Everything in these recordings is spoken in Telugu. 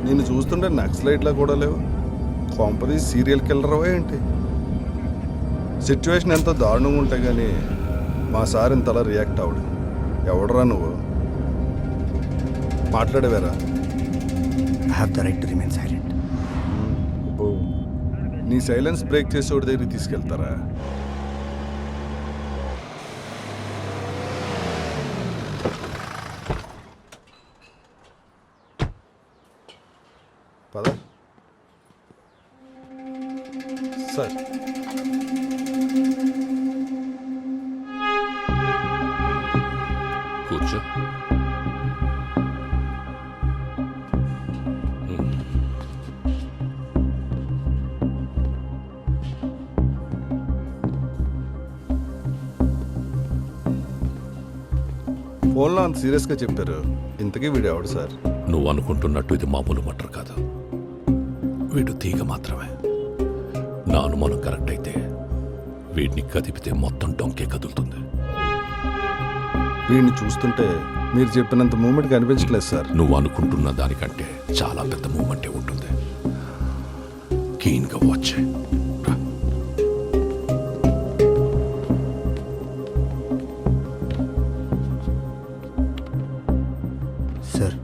నిన్ను చూస్తుంటే నక్సలైట్లా కూడా లేవు. కొంపది సీరియల్ కిల్లర్వా ఏంటి? సిచ్యువేషన్ ఎంతో దారుణంగా ఉంటాయి కానీ మా సార్ ఇంతలా రియాక్ట్ అవడు. ఎవడరా నువ్వు? మాట్లాడేవారా? I have the right to remain silent. నీ సైలెన్స్ బ్రేక్ చేసేవాడి దగ్గరికి తీసుకెళ్తారా? పద సార్. కూర్చో. ఫోన్లో అంత సీరియస్గా చెప్పారు. ఇంతకీ వీడు ఎవడు సార్? నువ్వు అనుకుంటున్నట్టు ఇది మామూలు మటర్ కాదు. వీడు తీగ మాత్రమే. నా అనుమానం కరెక్ట్ అయితే వీడిని కదిపితే మొత్తం డొంకే కదులుతుంది. వీడిని చూస్తుంటే మీరు చెప్పినంత మూమెంట్ కనిపించలేదు సార్. నువ్వు అనుకుంటున్న దానికంటే చాలా పెద్ద మూమెంటే ఉంటుంది. కీన్గా వాచ్. సార్,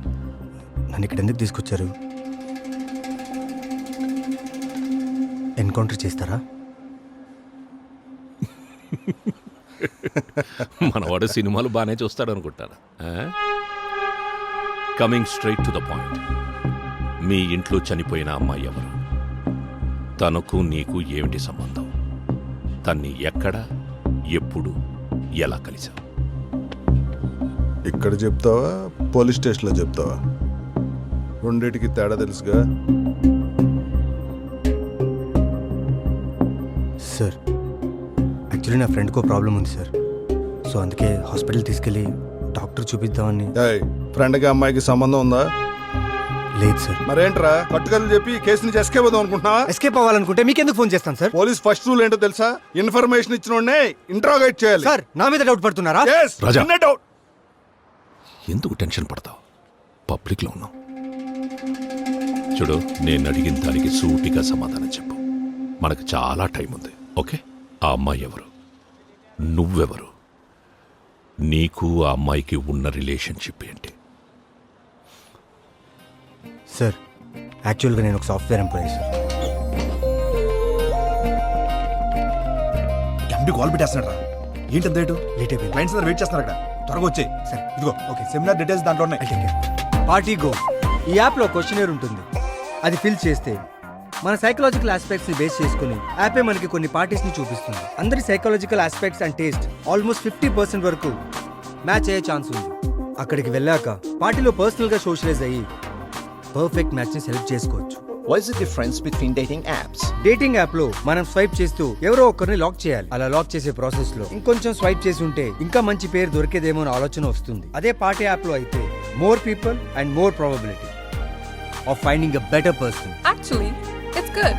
నన్ను ఇక్కడ ఎందుకు తీసుకొచ్చారు? ఎన్కౌంటర్ చేస్తారా? మనవాడు సినిమాలు బాగానే చూస్తాడు అనుకుంటాను. Coming straight to the point. మీ ఇంట్లో చనిపోయిన అమ్మాయి ఎవరు? తనకు నీకు ఏమిటి సంబంధం? తన్ని ఎక్కడ, ఎప్పుడు, ఎలా కలిసావు? ఇక్కడ చెప్తావా, పోలీస్ స్టేషన్లో చెప్తావా? రెండిటికి తేడా తెలుసుగా. సార్, యాక్చువల్లీ నా ఫ్రెండ్కో ప్రాబ్లం ఉంది సార్. సో అందుకే హాస్పిటల్ తీసుకెళ్ళి డాక్టర్ చూపిద్దామని. ఫ్రెండ్కి అమ్మాయికి సంబంధం ఉందా? లేదు సార్. మరేంట్రా, కట్టుకలు చెప్పి కేసు నుంచి ఎస్కేప్ అవుదాం అనుకుంటున్నావా? ఎస్కేప్ అవ్వాలనుకుంటే మీకెందుకు ఫోన్ చేస్తాను సార్? పోలీస్ ఫస్ట్ రూల్ ఏంటో తెలుసా? ఇన్ఫర్మేషన్ ఇచ్చిన వాడినే ఇంట్రాగేట్ చేయాలి. సార్, నా మీద డౌట్ పడుతున్నారా? Yes, రాజా. చిన్న డౌట్. ఎందుకు టెన్షన్ పడతావు? పబ్లిక్లో ఉన్నావు. చూడు, నేను అడిగిన దానికి సూటిగా సమాధానం చెప్పు. మనకు చాలా టైం ఉంది. ఓకే? ఆ అమ్మాయి ఎవరు? నువ్వెవరు? నీకు ఆ అమ్మాయికి ఉన్న రిలేషన్షిప్ ఏంటి? సార్, యాక్చువల్గా నేను ఒక software employee sir. MD call పెట్టేస్తున్నాడు. ఏంటి లేటు? లేట్ అయిపోయింది. క్లయింట్స్ అందరూ వెయిట్ చేస్తున్నారు. అక్కడ త్వరగా వచ్చాయి. సరే. ఇదిగో ఓకే, సెమినార్ డీటెయిల్స్ దాంట్లో ఉన్నాయి. Party go. ఈ యాప్లో క్వశ్చనర్ ఉంటుంది. అది ఫిల్ చేస్తే మన సైకలాజికల్ ఆస్పెక్ట్స్ ని బేస్ చేసుకుని యాపే మనకి కొన్ని పార్టీస్ ని చూపిస్తుంది. అందరి psychological aspects and taste almost 50% వరకు మ్యాచ్ అయ్యే ఛాన్స్ ఉంది. అక్కడికి వెళ్ళాక పార్టీలో పర్సనల్ గా సోషలైజ్ అయ్యి పర్ఫెక్ట్ మ్యాచ్ ని సెలెక్ట్ చేసుకోవచ్చు. What is the difference between dating apps? Dating app లో మనం స్వైప్ చేస్తూ ఎవరో ఒకరిని లాక్ చేయాలి. అలా లాక్ చేసే ప్రాసెస్ లో ఇంకొంచెం స్వైప్ చేసి ఉంటే ఇంకా మంచి పేరు దొరికేదేమో అని ఆలోచన వస్తుంది. అదే పార్టీ యాప్ లో అయితే more people and more probability of finding a better person. Actually, it's good.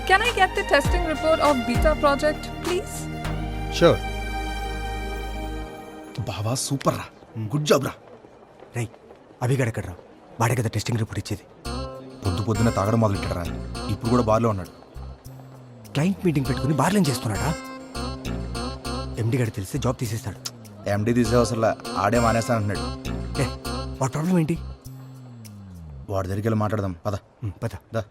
Can I get the testing report of beta project, please? Sure. బావా సూపర్ రా, గుడ్ జాబ్ రా. రై, అభిగాడు రా, వాడే కదా టెస్టింగ్ రిపోర్ట్ ఇచ్చేది. పొద్దు పొద్దున్న తాగడం మొదలు పెట్టారా? ఇప్పుడు కూడా బార్లో ఉన్నాడు. క్లయింట్ మీటింగ్ పెట్టుకుని బార్లేం చేస్తున్నాడా? ఎండి గారు తెలిస్తే జాబ్ తీసేస్తాడు. ఎండి తీసే అవసరంలా, ఆడే మానేస్తానంటున్నాడు. వాడి ప్రాబ్లం ఏంటి? వాడి దగ్గరికి వెళ్ళి మాట్లాడదాం. పద పద. దా.